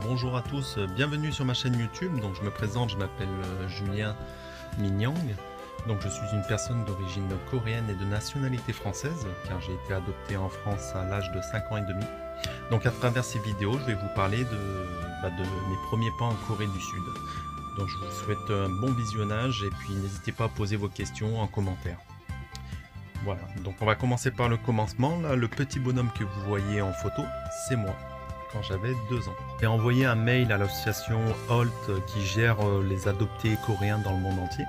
Bonjour à tous, bienvenue sur ma chaîne YouTube. Donc je me présente, je m'appelle Julien Minyang. Donc je suis une personne d'origine coréenne et de nationalité française car j'ai été adopté en France à l'âge de 5 ans et demi. Donc à travers ces vidéos, je vais vous parler de mes premiers pas en Corée du Sud. Donc je vous souhaite un bon visionnage et puis n'hésitez pas à poser vos questions en commentaire. Voilà, donc on va commencer par le commencement. Là, le petit bonhomme que vous voyez en photo, c'est moi. Quand j'avais 2 ans. J'ai envoyé un mail à l'association HOLT qui gère les adoptés coréens dans le monde entier.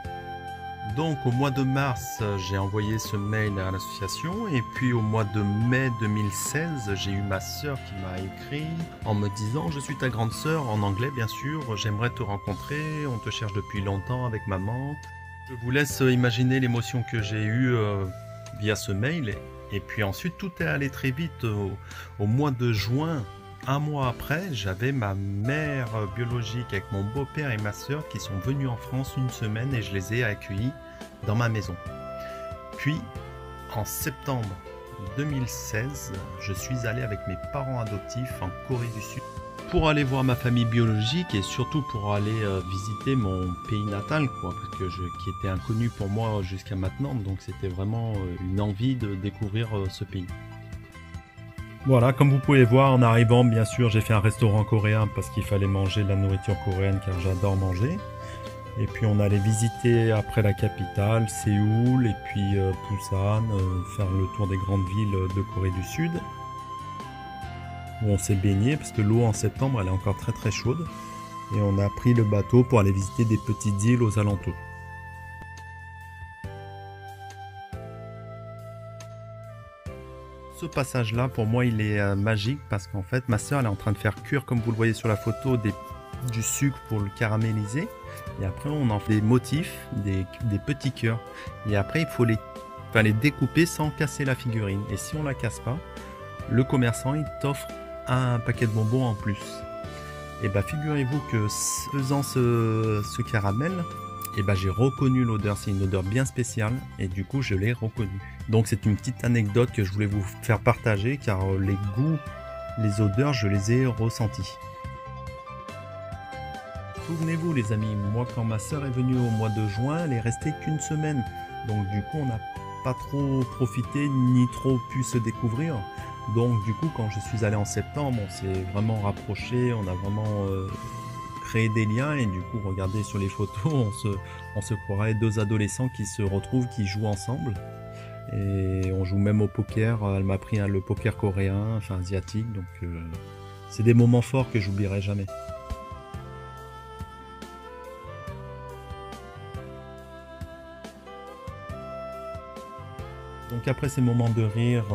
Donc au mois de mars, j'ai envoyé ce mail à l'association et puis au mois de mai 2016, j'ai eu ma sœur qui m'a écrit en me disant: je suis ta grande sœur, en anglais bien sûr, j'aimerais te rencontrer, on te cherche depuis longtemps avec maman. Je vous laisse imaginer l'émotion que j'ai eue via ce mail. Et puis ensuite, tout est allé très vite. Au mois de juin, un mois après, j'avais ma mère biologique avec mon beau-père et ma sœur qui sont venus en France une semaine et je les ai accueillis dans ma maison. Puis, en septembre 2016, je suis allé avec mes parents adoptifs en Corée du Sud pour aller voir ma famille biologique et surtout pour aller visiter mon pays natal, qui était inconnu pour moi jusqu'à maintenant. Donc c'était vraiment une envie de découvrir ce pays. Voilà, comme vous pouvez voir, en arrivant, bien sûr, j'ai fait un restaurant coréen parce qu'il fallait manger de la nourriture coréenne car j'adore manger. Et puis on allait visiter après la capitale, Séoul, et puis Busan, faire le tour des grandes villes de Corée du Sud. Où on s'est baigné parce que l'eau en septembre, elle est encore très très chaude. Et on a pris le bateau pour aller visiter des petites îles aux alentours. Ce passage-là, pour moi, il est magique parce qu'en fait, ma soeur, elle est en train de faire cuire, comme vous le voyez sur la photo, du sucre pour le caraméliser. Et après, on en fait des motifs, des petits cœurs. Et après, il faut les découper sans casser la figurine. Et si on la casse pas, le commerçant, il t'offre un paquet de bonbons en plus. Et bah, figurez-vous que faisant ce caramel, et bah, j'ai reconnu l'odeur. C'est une odeur bien spéciale et du coup je l'ai reconnu. Donc c'est une petite anecdote que je voulais vous faire partager car les goûts, les odeurs, je les ai ressentis. Souvenez-vous les amis, moi quand ma soeur est venue au mois de juin, elle est restée qu'une semaine. Donc du coup on n'a pas trop profité ni trop pu se découvrir. Donc du coup quand je suis allé en septembre, on s'est vraiment rapprochés, on a vraiment créé des liens et du coup regardez sur les photos, on se croirait deux adolescents qui se retrouvent, qui jouent ensemble. Et on joue même au poker, elle m'a appris le poker coréen, enfin asiatique, donc c'est des moments forts que j'oublierai jamais. Donc après ces moments de rire,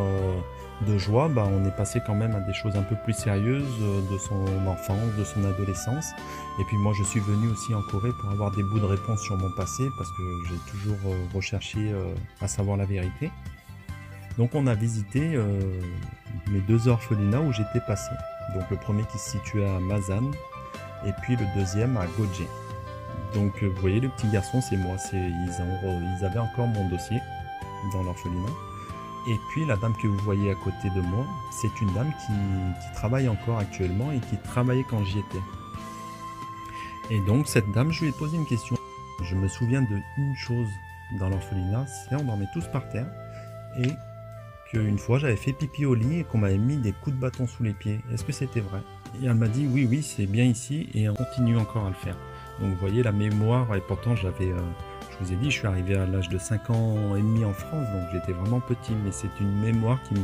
de joie, bah, on est passé quand même à des choses un peu plus sérieuses de son enfance, de son adolescence. Et puis moi je suis venu aussi en Corée pour avoir des bouts de réponse sur mon passé parce que j'ai toujours recherché à savoir la vérité. Donc on a visité mes 2 orphelinats où j'étais passé. Donc le premier qui se situait à Masan et puis le deuxième à Goje. Donc vous voyez le petit garçon, c'est moi, ils avaient encore mon dossier dans l'orphelinat. Et puis la dame que vous voyez à côté de moi, c'est une dame qui travaille encore actuellement et qui travaillait quand j'y étais. Et donc cette dame, je lui ai posé une question. Je me souviens d'une chose dans l'orphelinat, c'est on dormait tous par terre et qu'une fois j'avais fait pipi au lit et qu'on m'avait mis des coups de bâton sous les pieds. Est-ce que c'était vrai? Et elle m'a dit oui, c'est bien ici et on continue encore à le faire. Donc vous voyez la mémoire, et pourtant je vous ai dit, je suis arrivé à l'âge de 5 ans et demi en France, donc j'étais vraiment petit, mais c'est une mémoire qui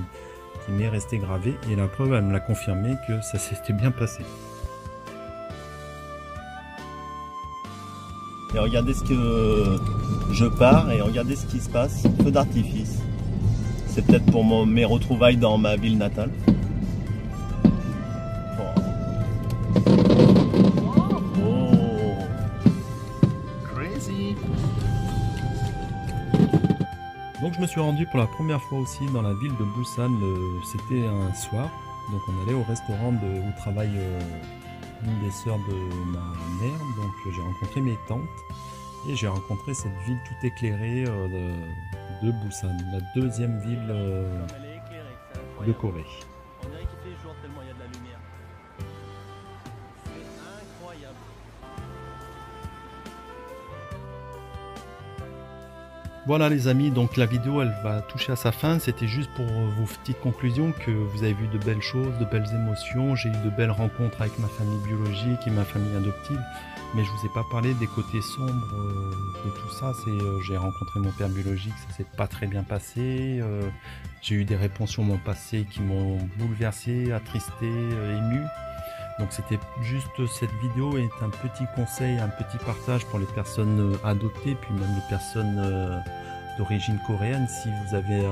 m'est restée gravée, et la preuve, elle me l'a confirmé que ça s'était bien passé. Et regardez ce que je pars, et regardez ce qui se passe, feu d'artifice. C'est peut-être pour mes retrouvailles dans ma ville natale. Donc je me suis rendu pour la première fois aussi dans la ville de Busan, c'était un soir, donc on allait au restaurant où travaille une des sœurs de ma mère, donc j'ai rencontré mes tantes et j'ai rencontré cette ville tout éclairée de Busan, la deuxième ville de Corée. On dirait qu'il fait jour tellement il y a de la lumière. Voilà les amis, donc la vidéo elle va toucher à sa fin. C'était juste pour vos petites conclusions que vous avez vu de belles choses, de belles émotions. J'ai eu de belles rencontres avec ma famille biologique et ma famille adoptive. Mais je vous ai pas parlé des côtés sombres de tout ça. J'ai rencontré mon père biologique, ça s'est pas très bien passé. J'ai eu des réponses sur mon passé qui m'ont bouleversé, attristé, ému. Donc c'était juste, cette vidéo est un petit conseil, un petit partage pour les personnes adoptées, puis même les personnes d'origine coréenne. Si vous avez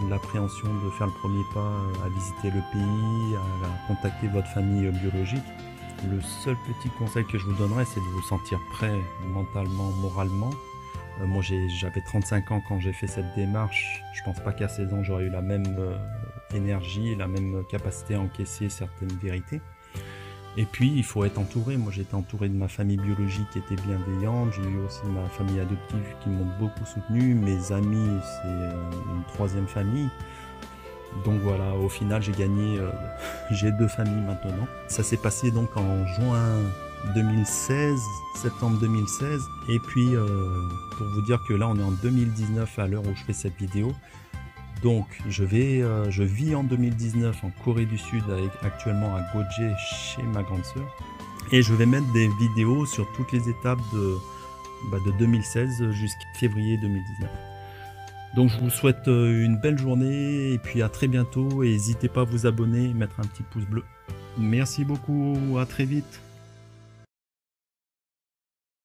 l'appréhension de faire le premier pas à visiter le pays, à contacter votre famille biologique, le seul petit conseil que je vous donnerais, c'est de vous sentir prêt mentalement, moralement. Moi j'avais 35 ans quand j'ai fait cette démarche. Je pense pas qu'à 16 ans j'aurais eu la même énergie, la même capacité à encaisser certaines vérités. Et puis il faut être entouré. Moi j'étais entouré de ma famille biologique qui était bienveillante. J'ai eu aussi ma famille adoptive qui m'ont beaucoup soutenu. Mes amis, c'est une troisième famille. Donc voilà, au final j'ai gagné, j'ai 2 familles maintenant. Ça s'est passé donc en juin 2016, septembre 2016. Et puis pour vous dire que là on est en 2019 à l'heure où je fais cette vidéo. Donc je vis en 2019 en Corée du Sud, actuellement à Goje chez ma grande sœur. Et je vais mettre des vidéos sur toutes les étapes de 2016 jusqu'à février 2019. Donc je vous souhaite une belle journée et puis à très bientôt. Et n'hésitez pas à vous abonner et mettre un petit pouce bleu. Merci beaucoup, à très vite.